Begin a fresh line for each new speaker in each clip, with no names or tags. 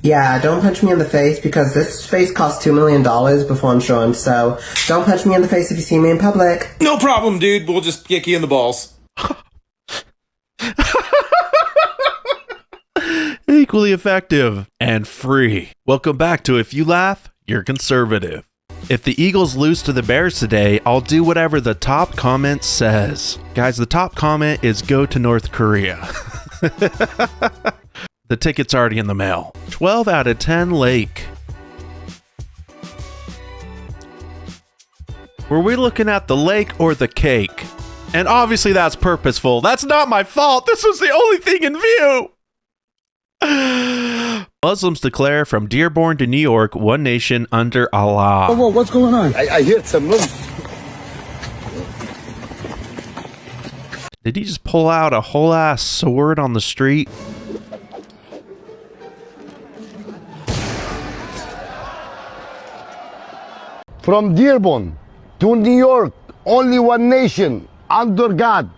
Yeah, don't punch me in the face because this face costs $2 million before insurance, so don't punch me in the face if you see me in public.
No problem, dude. We'll just kick you in the balls.
Equally effective and free. Welcome back to If You Laugh, You're Conservative. If the Eagles lose to the Bears today, I'll do whatever the top comment says. Guys, the top comment is go to North Korea. The ticket's already in the mail. 12 out of 10 Lake. Were we looking at the lake or the cake? And obviously that's purposeful. That's not my fault. This was the only thing in view. Muslims declare from Dearborn to New York, one nation under Allah.
Whoa, what's going on?
I hear some noise.
Did he just pull out a whole ass sword on the street?
From Dearborn to New York, only one nation under God.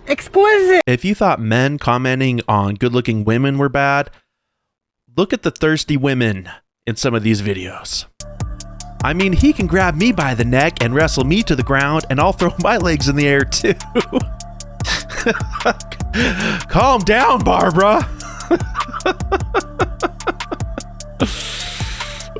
Exquisite.
If you thought men commenting on good-looking women were bad, look at the thirsty women in some of these videos. I mean, he can grab me by the neck and wrestle me to the ground, and I'll throw my legs in the air too. Calm down, Barbara.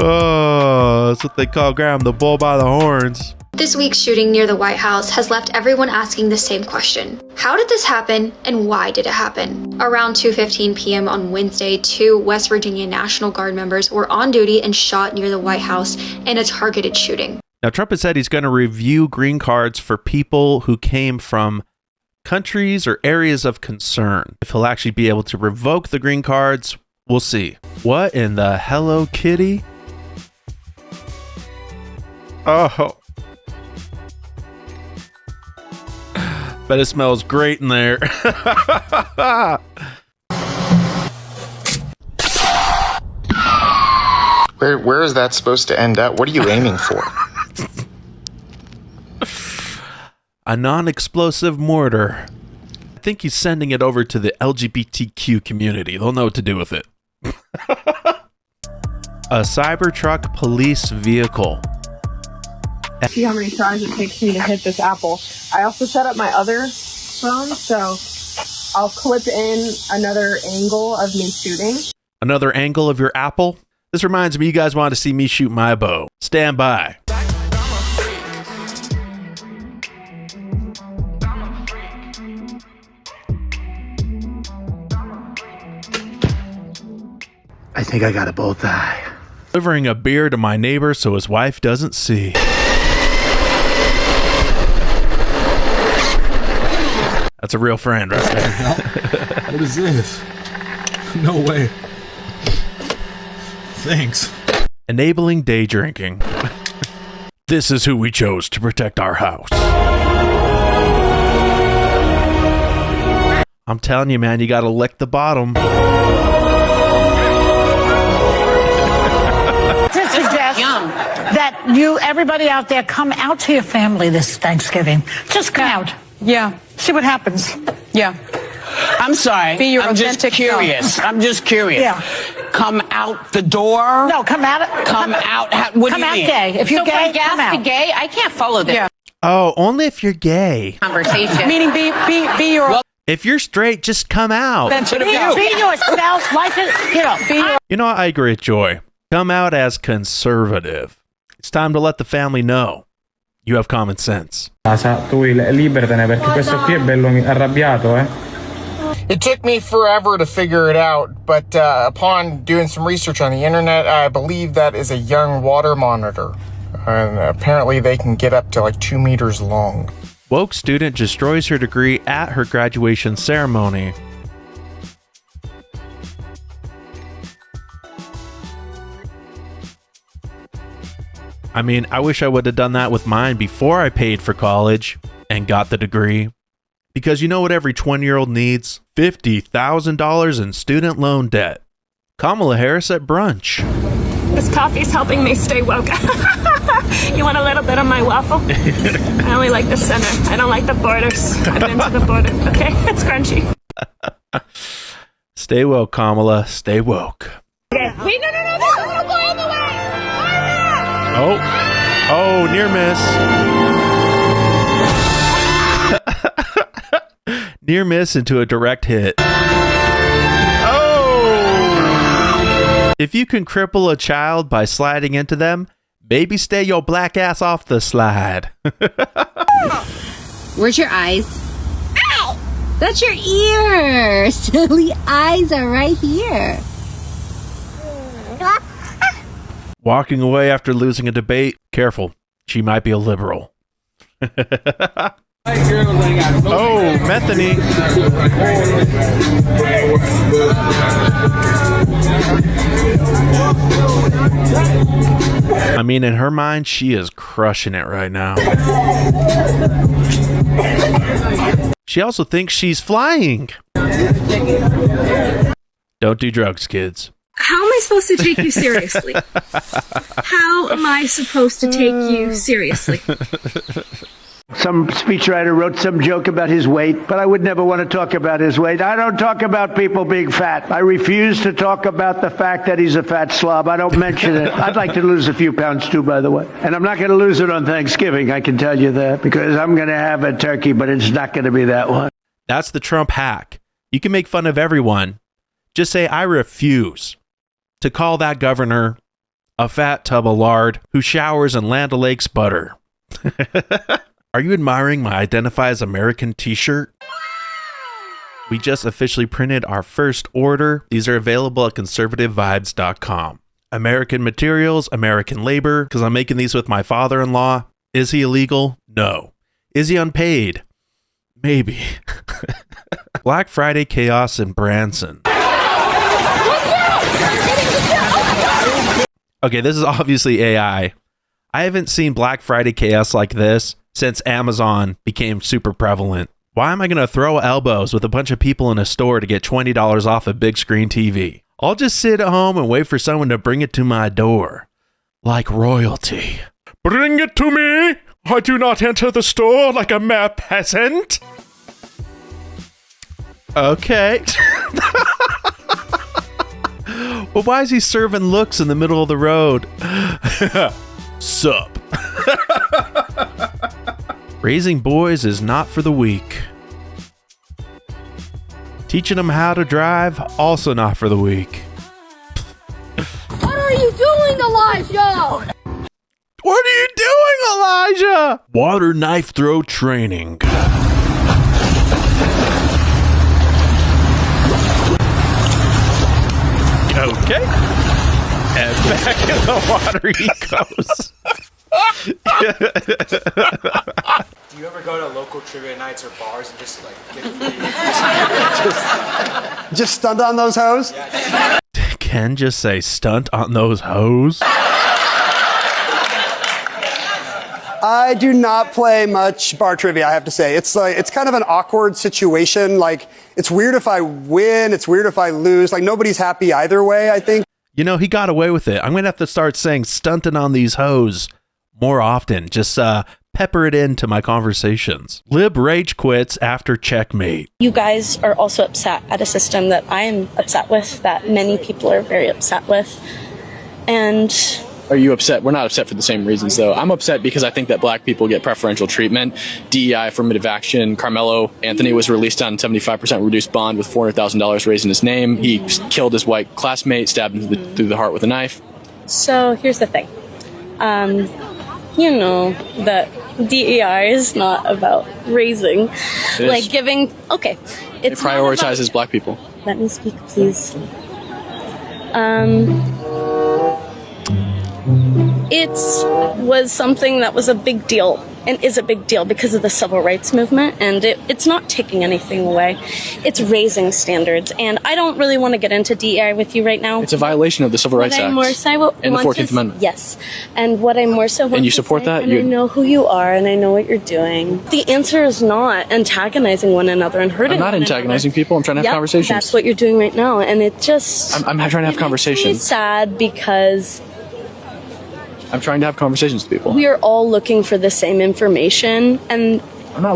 Oh, that's what they call grabbing the bull by the horns.
This week's shooting near the White House has left everyone asking the same question. How did this happen and why did it happen? Around 2:15 p.m. on Wednesday, 2 West Virginia National Guard members were on duty and shot near the White House in a targeted shooting.
Now, Trump has said he's going to review green cards for people who came from countries or areas of concern. If he'll actually be able to revoke the green cards, we'll see. What in the Hello Kitty? Oh. Bet it smells great in there.
Where is that supposed to end up? What are you aiming for?
A non-explosive mortar. I think he's sending it over to the LGBTQ community. They'll know what to do with it. A Cybertruck police vehicle.
See how many tries it takes me to hit this apple. I also set up my other phone, so I'll clip in another angle of me shooting.
Another angle of your apple? This reminds me, you guys want to see me shoot my bow. Stand by.
I think I got a bow tie.
Delivering a beer to my neighbor so his wife doesn't see. That's a real friend right there.
What is this? No way. Thanks.
Enabling day drinking. This is who we chose to protect our house. I'm telling you, man, you gotta lick the bottom.
To suggest that everybody out there, come out to your family this Thanksgiving. Just come out.
Yeah.
See what happens.
Yeah.
I'm sorry.
Be your
I'm just
authentic
curious.
self.
I'm just curious.
Yeah.
Come out the door?
No, come out.
Come out. What
Come
do you
out
mean?
gay. If you're gay, come out.
Gay, I can't follow this
Oh, only if you're gay.
conversation.
Meaning be your
Well,
If you're straight, just come out.
Benefit of
Be
you.
yourself. Life is,
be your
You know, I agree with Joy. Come out as conservative. It's time to let the family know you have common sense.
It took me forever to figure it out, but upon doing some research on the internet, I believe that is a young water monitor. And apparently they can get up to like 2 meters long.
Woke student destroys her degree at her graduation ceremony. I mean, I wish I would have done that with mine before I paid for college and got the degree. Because you know what every 20-year-old needs? $50,000 in student loan debt. Kamala Harris at brunch.
This coffee's helping me stay woke. You want a little bit of my waffle? I only like the center. I don't like the borders. I've been to the border. Okay, it's crunchy.
Stay woke, Kamala. Stay woke.
Okay,
Oh, near miss. Near miss into a direct hit. Oh! If you can cripple a child by sliding into them, maybe stay your black ass off the slide.
Where's your eyes? Ow! That's your ear! Silly eyes are right here.
Walking away after losing a debate. Careful. She might be a liberal. Oh, Methany. I mean, in her mind, she is crushing it right now. She also thinks she's flying. Don't do drugs, kids.
How am I supposed to take you seriously? How am I supposed to take you seriously?
Some speechwriter wrote some joke about his weight, but I would never want to talk about his weight. I don't talk about people being fat. I refuse to talk about the fact that he's a fat slob. I don't mention it. I'd like to lose a few pounds too, by the way. And I'm not going to lose it on Thanksgiving, I can tell you that, because I'm going to have a turkey, but it's not going to be that one.
That's the Trump hack. You can make fun of everyone. Just say, I refuse to call that governor a fat tub of lard who showers in Land O'Lakes butter. Are you admiring my Identify as American t-shirt? We just officially printed our first order. These are available at conservativevibes.com. American materials, American labor, because I'm making these with my father-in-law. Is he illegal? No. Is he unpaid? Maybe. Black Friday chaos in Branson. Okay, this is obviously AI. I haven't seen Black Friday chaos like this since Amazon became super prevalent. Why am I going to throw elbows with a bunch of people in a store to get $20 off a big screen TV? I'll just sit at home and wait for someone to bring it to my door. Like royalty. Bring it to me! I do not enter the store like a mere peasant. Okay. Well, why is he serving looks in the middle of the road? Sup. Raising boys is not for the weak. Teaching them how to drive, also not for the weak.
What are you doing, Elijah?
What are you doing, Elijah? Water knife throw training. Okay. And back in the water he goes.
Do you ever go to local trivia nights or bars and just like get free?
just stunt on those hoes?
Yeah.
Ken just say stunt on those hoes?
I do not play much bar trivia, I have to say. It's kind of an awkward situation. Like, it's weird if I win, it's weird if I lose. Like, nobody's happy either way, I think.
You know, he got away with it. I'm going to have to start saying stunting on these hoes more often. Just pepper it into my conversations. Lib rage quits after checkmate.
You guys are also upset at a system that I am upset with, that many people are very upset with. And
are you upset? We're not upset for the same reasons, though. I'm upset because I think that black people get preferential treatment. DEI, affirmative action. Carmelo Anthony was released on 75% reduced bond with $400,000 raised in his name. He killed his white classmate, stabbed him through the heart with a knife.
So here's the thing. You know that DEI is not about raising, like giving. Okay,
it prioritizes black people.
Let me speak, please. It was something that was a big deal and is a big deal because of the civil rights movement, and it's not taking anything away. It's raising standards, and I don't really want to get into DEI with you right now.
It's a violation of the Civil Rights Act and the 14th Amendment.
Yes, and what I more so want
and you
to
support
say,
that?
And I know who you are, and I know what you're doing. The answer is not antagonizing one another and hurting.
I'm not antagonizing people. I'm trying to have conversations.
That's what you're doing right now, and it just.
I'm trying to have conversations.
It's sad because.
I'm trying to have conversations with people.
We are all looking for the same information, and
I'm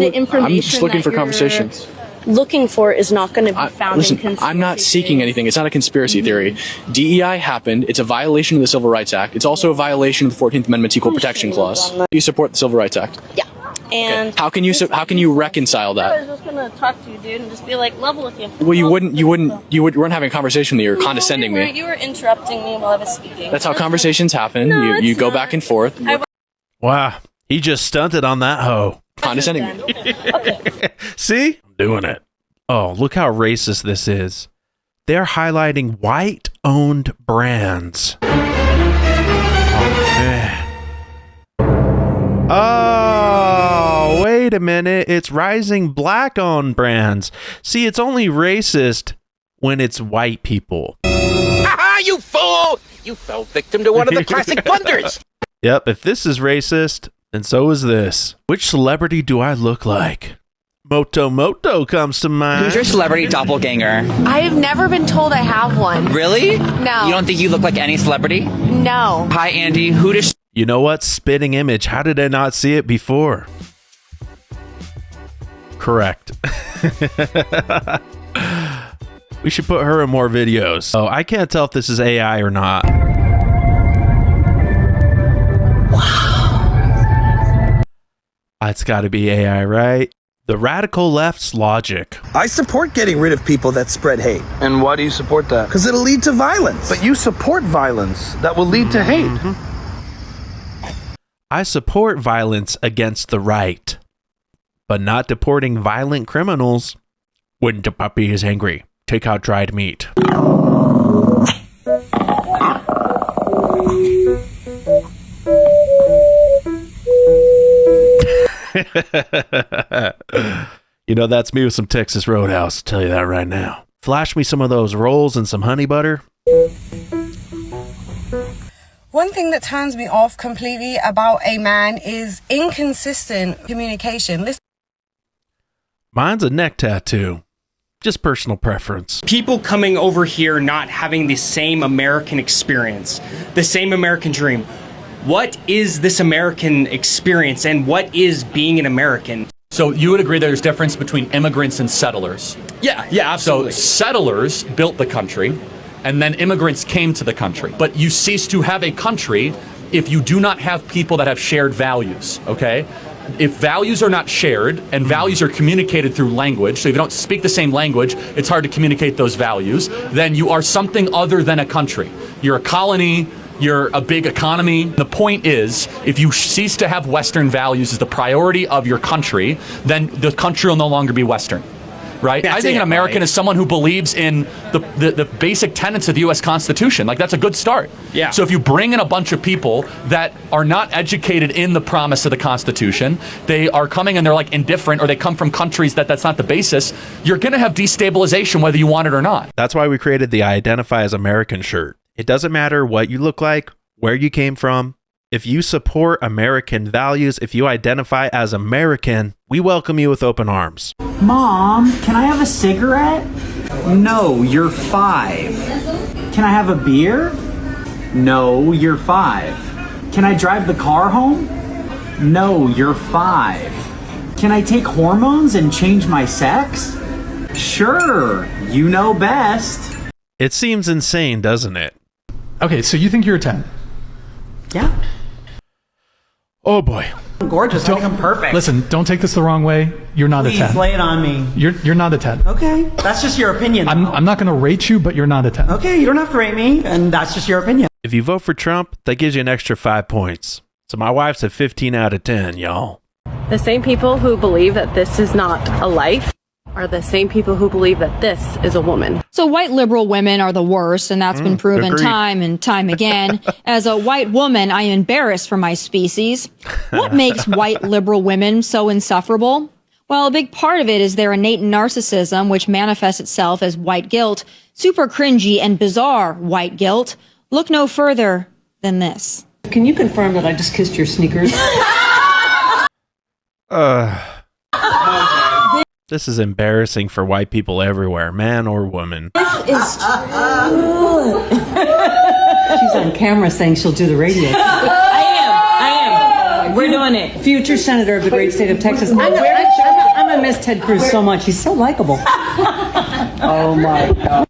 just looking for conversations.
looking for is not going to be found in conspiracy
I'm not seeking anything. It's not a conspiracy theory. DEI happened. It's a violation of the Civil Rights Act. It's also a violation of the 14th Amendment's Equal Protection Clause. You support the Civil Rights Act?
Yeah. And
how can you reconcile that?
I was just gonna talk to you, dude, and just be like level with you.
Well, you weren't having a conversation with me. You're condescending me.
You were interrupting me while I was speaking.
That's how conversations happen.
No,
you go back and forth.
Wow, he just stunted on that hoe.
Condescending me.
See? I'm doing it. Oh, look how racist this is. They're highlighting white-owned brands. Oh, man. Oh, wait a minute. It's rising black-owned brands. See, it's only racist when it's white people.
Ha you fool! You fell victim to one of the classic blunders.
Yep, if this is racist, then so is this. Which celebrity do I look like? Moto comes to mind.
Who's your celebrity doppelganger?
I've never been told I have one.
Really?
No.
You don't think you look like any celebrity?
No.
Hi, Andy. Who does...
You know what? Spitting image. How did I not see it before? Correct. We should put her in more videos. Oh, I can't tell if this is AI or not. Wow. It's got to be AI, right? The radical left's logic.
I support getting rid of people that spread hate.
And why do you support that?
Because it'll lead to violence.
But you support violence that will lead to hate.
Mm-hmm. I support violence against the right, but not deporting violent criminals. When the puppy is angry, take out dried meat. You know, that's me with some Texas Roadhouse, I'll tell you that right now. Flash me some of those rolls and some honey butter.
One thing that turns me off completely about a man is inconsistent communication.
Mine's a neck tattoo. Just personal preference.
People coming over here not having the same American experience, the same American dream. What is this American experience and what is being an American?
So you would agree there's difference between immigrants and settlers?
Yeah, absolutely.
So settlers built the country, and then immigrants came to the country. But you cease to have a country if you do not have people that have shared values, okay? If values are not shared and values are communicated through language, so if you don't speak the same language, it's hard to communicate those values, then you are something other than a country. You're a colony, you're a big economy. The point is, if you cease to have Western values as the priority of your country, then the country will no longer be Western. Right? I think an American is someone who believes in the basic tenets of the U.S. Constitution. Like, that's a good start.
Yeah.
So if you bring in a bunch of people that are not educated in the promise of the Constitution, they are coming and they're like indifferent, or they come from countries that's not the basis, you're going to have destabilization whether you want it or not.
That's why we created the Identify as American shirt. It doesn't matter what you look like, where you came from. If you support American values, if you identify as American, we welcome you with open arms.
Mom, can I have a cigarette? No, you're 5. Can I have a beer? No, you're 5. Can I drive the car home? No, you're 5. Can I take hormones and change my sex? Sure, you know best.
It seems insane, doesn't it?
Okay, so you think you're a 10?
Yeah.
Oh boy.
I'm gorgeous. I think I'm perfect.
Listen, don't take this the wrong way. You're not
Please,
a 10.
lay it on me.
You're not a 10.
Okay, that's just your opinion.
I'm not going to rate you, but you're not a 10.
Okay, you don't have to rate me, and that's just your opinion.
If you vote for Trump, that gives you an extra 5 points. So my wife's a 15 out of 10, y'all.
The same people who believe that this is not a life are the same people who believe that this is a woman.
So white liberal women are the worst, and that's been proven
agreed.
time and time again. As a white woman, I am embarrassed for my species. What makes white liberal women so insufferable? Well, a big part of it is their innate narcissism, which manifests itself as white guilt, super cringy and bizarre white guilt. Look no further than this.
Can you confirm that I just kissed your sneakers?
This is embarrassing for white people everywhere, man or woman.
This is true. She's on camera saying she'll do the radio. I am. We're doing it. Future senator of the great state of Texas. I'm a gonna miss Ted Cruz so much. He's so likable. Oh my God.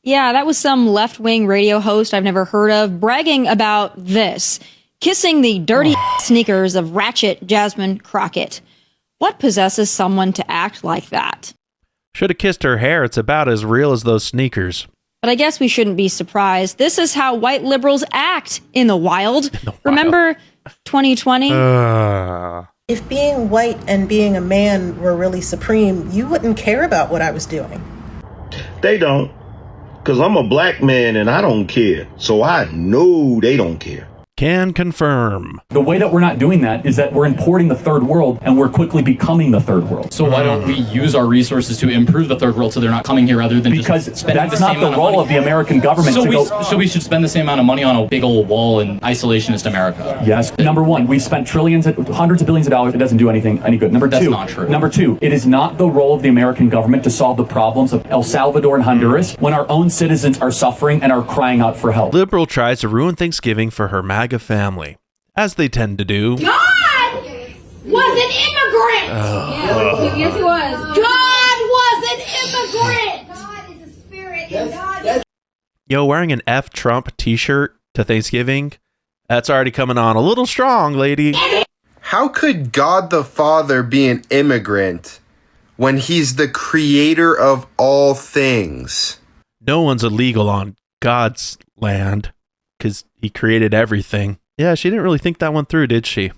Yeah, that was some left-wing radio host I've never heard of bragging about this. Kissing the dirty sneakers of ratchet Jasmine Crockett. What possesses someone to act like that?
Should have kissed her hair. It's about as real as those sneakers.
But I guess we shouldn't be surprised. This is how white liberals act in the wild. Remember 2020?
If being white and being a man were really supreme, you wouldn't care about what I was doing.
They don't. Because I'm a black man and I don't care. So I know they don't care.
Can confirm.
The way that we're not doing that is that we're importing the third world and we're quickly becoming the third world.
So why don't we use our resources to improve the third world so they're not coming here rather than
because
just spending
that's
the
not
same
the
amount
role
of
of the American government
So we should spend the same amount of money on a big old wall in isolationist America.
Yes. Number one, we've spent trillions, hundreds of billions of dollars. It doesn't do any good.
That's not true.
Number two, it is not the role of the American government to solve the problems of El Salvador and Honduras when our own citizens are suffering and are crying out for help.
Liberal tries to ruin Thanksgiving for her MAGA family, as they tend to do.
God was an immigrant.
Yes, he was.
God was an immigrant. God is a spirit. And God.
Yo, wearing an F Trump t-shirt to Thanksgiving, that's already coming on a little strong, lady.
How could God the Father be an immigrant when he's the creator of all things?
No one's illegal on God's land because he created everything. Yeah, she didn't really think that one through, did she?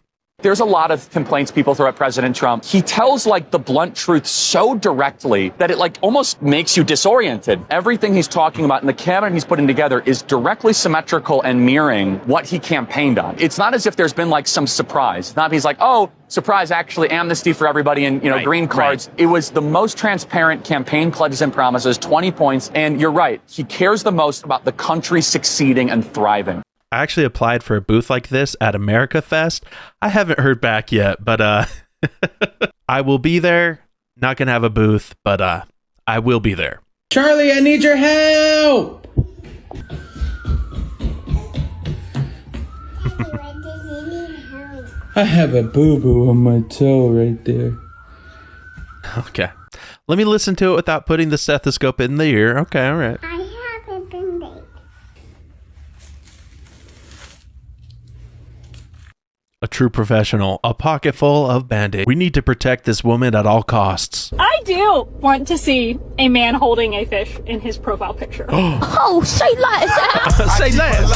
There's a lot of complaints people throw at President Trump. He tells the blunt truth so directly that it almost makes you disoriented. Everything he's talking about and the cabinet he's putting together is directly symmetrical and mirroring what he campaigned on. It's not as if there's been some surprise. It's not he's oh, surprise, actually amnesty for everybody and green cards. Right. It was the most transparent campaign pledges and promises, 20 points. And you're right. He cares the most about the country succeeding and thriving.
I actually applied for a booth like this at America Fest. I haven't heard back yet, but I will be there. Not gonna have a booth, but I will be there.
Charlie, I need your help. I have a boo-boo on my toe right there.
Okay. Let me listen to it without putting the stethoscope in the ear. Okay, all right. A true professional, a pocket full of Band-Aid. We need to protect this woman at all costs.
I do want to see a man holding a fish in his profile picture.
Oh, say less.
Say less.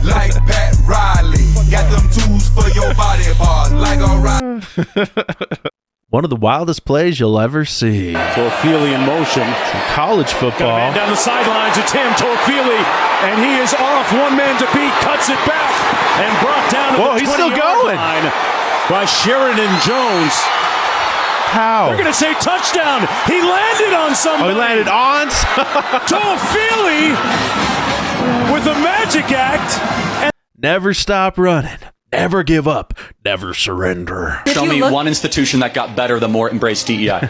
Like Pat Riley. Got them tools for your body parts. Like a
One of the wildest plays you'll ever see.
Toafili in motion.
Some college football.
Man down the sidelines, it's him, Toafili, and he is off. One man to beat, cuts it back, and brought down to the 20-yard line by Sheridan Jones.
How?
They're going to say touchdown. He landed on somebody.
Oh, he landed on?
Toafili with a magic act.
Never stop running. Never give up. Never surrender.
Show me one institution that got better the more it embraced DEI.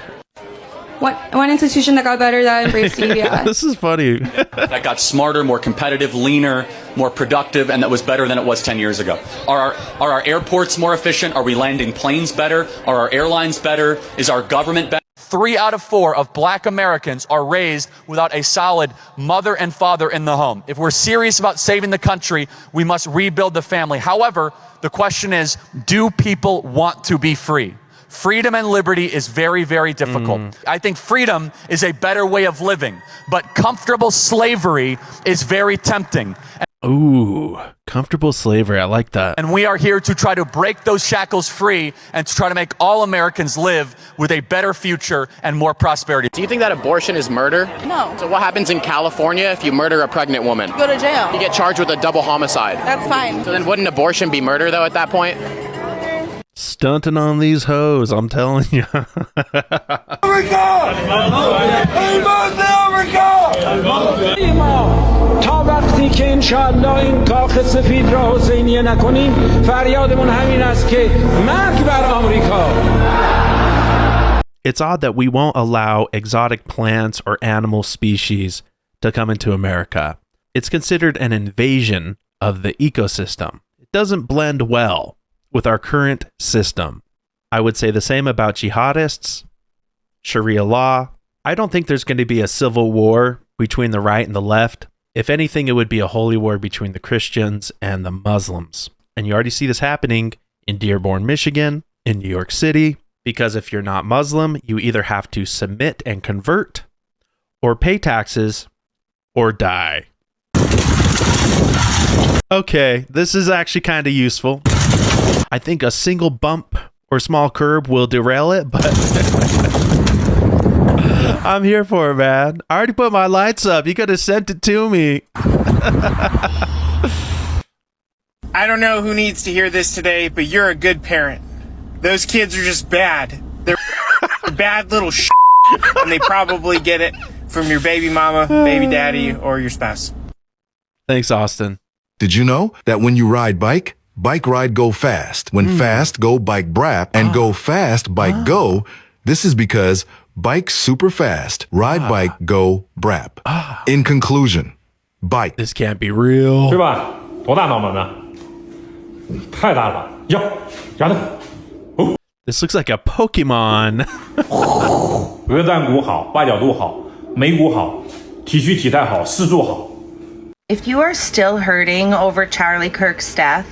One institution that got better that embraced DEI.
This is funny.
That got smarter, more competitive, leaner, more productive, and that was better than it was 10 years ago. Are our airports more efficient? Are we landing planes better? Are our airlines better? Is our government better? 3 out of 4 of black Americans are raised without a solid mother and father in the home. If we're serious about saving the country, we must rebuild the family. However, the question is, do people want to be free? Freedom and liberty is very, very difficult. I think freedom is a better way of living, but comfortable slavery is very tempting.
Ooh, comfortable slavery. I like that.
And we are here to try to break those shackles free and to try to make all Americans live with a better future and more prosperity.
Do you think that abortion is murder?
No.
So what happens in California if you murder a pregnant woman?
Go to jail.
You get charged with a double homicide.
That's fine.
So then wouldn't abortion be murder, though, at that point?
Stunting on these hoes, I'm telling you.
تا وقتی که انشالله این کاخ سفید را حسینیه نکنیم فریادمون همین است که مرگ بر آمریکا.
It's odd that we won't allow exotic plants or animal species to come into America. It's considered an invasion of the ecosystem. It doesn't blend well with our current system. I would say the same about jihadists, Sharia law. I don't think there's going to be a civil war between the right and the left. If anything, it would be a holy war between the Christians and the Muslims. And you already see this happening in Dearborn, Michigan, in New York City, because if you're not Muslim, you either have to submit and convert, or pay taxes, or die. Okay, this is actually kind of useful. I think a single bump or small curb will derail it, but I'm here for it, man. I already put my lights up. You could have sent it to me.
I don't know who needs to hear this today, but you're a good parent. Those kids are just bad. They're bad little shit, and they probably get it from your baby mama, baby daddy, or your spouse.
Thanks, Austin.
Did you know that when you ride bike ride go fast. When fast go bike brap, and go fast bike go. This is because bike super fast, ride bike go brap. In conclusion, bike.
This can't be real.
对吧？多大脑门呢？太大了，要牙的。
This looks like a Pokemon.
鹅蛋骨好，八角肚好，眉骨好，体虚体态好，四柱好。
If you are still hurting over Charlie Kirk's death,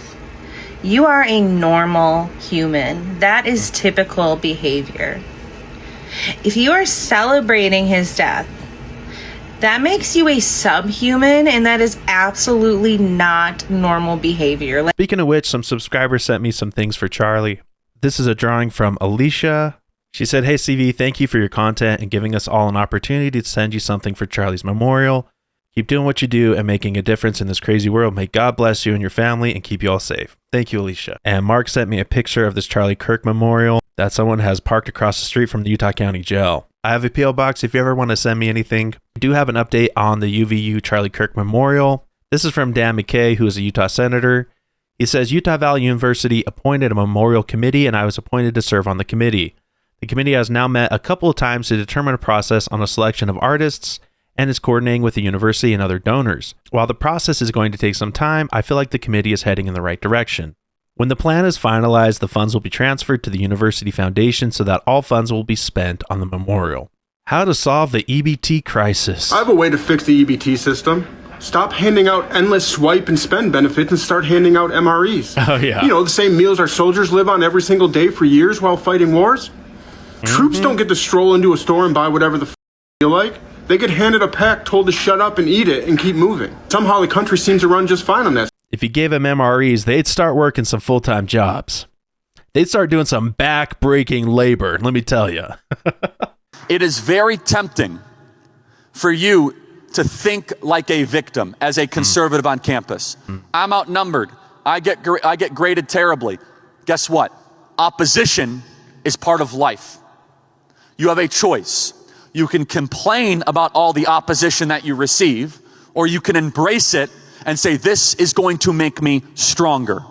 you are a normal human. That is typical behavior. If you are celebrating his death, that makes you a subhuman, and that is absolutely not normal behavior.
Speaking of which, some subscribers sent me some things for Charlie. This is a drawing from Alicia. She said, "Hey CV, thank you for your content and giving us all an opportunity to send you something for Charlie's memorial. Keep doing what you do and making a difference in this crazy world. May God bless you and your family and keep you all safe." Thank you, Alicia. And Mark sent me a picture of this Charlie Kirk memorial that someone has parked across the street from the Utah County Jail. I have a PO box if you ever want to send me anything. We do have an update on the UVU Charlie Kirk memorial. This is from Dan McKay, who is a Utah senator. He says, Utah Valley University appointed a memorial committee, and I was appointed to serve on the committee. The committee has now met a couple of times to determine a process on a selection of artists and is coordinating with the university and other donors. While the process is going to take some time, I feel like the committee is heading in the right direction. When the plan is finalized, the funds will be transferred to the University Foundation so that all funds will be spent on the memorial. How to solve the EBT crisis.
I have a way to fix the EBT system. Stop handing out endless swipe and spend benefits and start handing out MREs.
Oh, yeah.
You know, the same meals our soldiers live on every single day for years while fighting wars. Troops don't get to stroll into a store and buy whatever the they feel like. They get handed a pack, told to shut up and eat it and keep moving. Somehow the country seems to run just fine on that.
If you gave them MREs, they'd start working some full-time jobs. They'd start doing some back-breaking labor, let me tell you.
It is very tempting for you to think like a victim as a conservative on campus. I'm outnumbered. I get graded terribly. Guess what? Opposition is part of life. You have a choice. You can complain about all the opposition that you receive, or you can embrace it and say, this is going to make me stronger.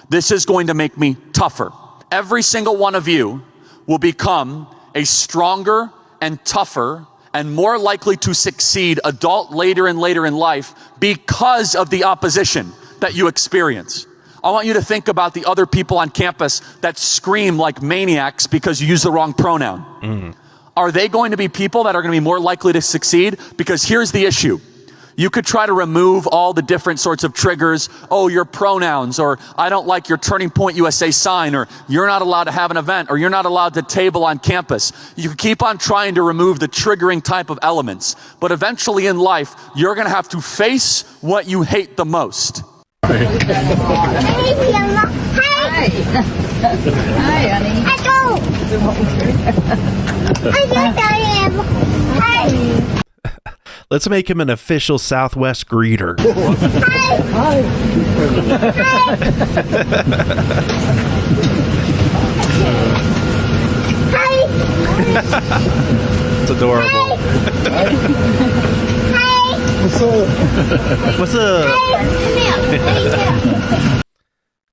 This is going to make me tougher. Every single one of you will become a stronger and tougher and more likely to succeed adult later and later in life because of the opposition that you experience. I want you to think about the other people on campus that scream like maniacs because you use the wrong pronoun. Are they going to be people that are going to be more likely to succeed? Because here's the issue. You could try to remove all the different sorts of triggers. Oh, your pronouns, or I don't like your Turning Point USA sign, or you're not allowed to have an event, or you're not allowed to table on campus. You can keep on trying to remove the triggering type of elements. But eventually in life, you're going to have to face what you hate the most.
Hi. Hi, honey. I am. Hi.
Let's make him an official Southwest greeter.
Hi.
It's adorable.
Hi.
What's up? What's up?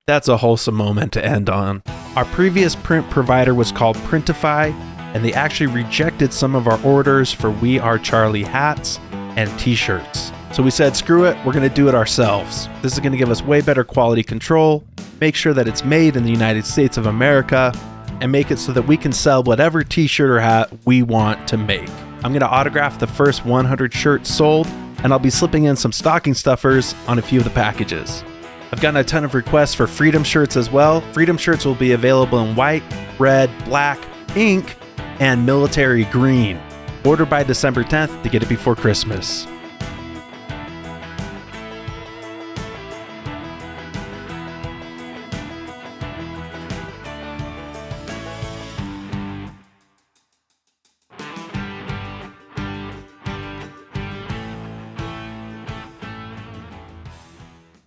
That's a wholesome moment to end on. Our previous print provider was called Printify, and they actually rejected some of our orders for We Are Charlie hats and t-shirts. So we said, screw it, we're going to do it ourselves. This is going to give us way better quality control, make sure that it's made in the United States of America, and make it so that we can sell whatever t-shirt or hat we want to make. I'm going to autograph the first 100 shirts sold, and I'll be slipping in some stocking stuffers on a few of the packages. I've gotten a ton of requests for Freedom shirts as well. Freedom shirts will be available in white, red, black, pink, and military green. Order by December 10th to get it before Christmas.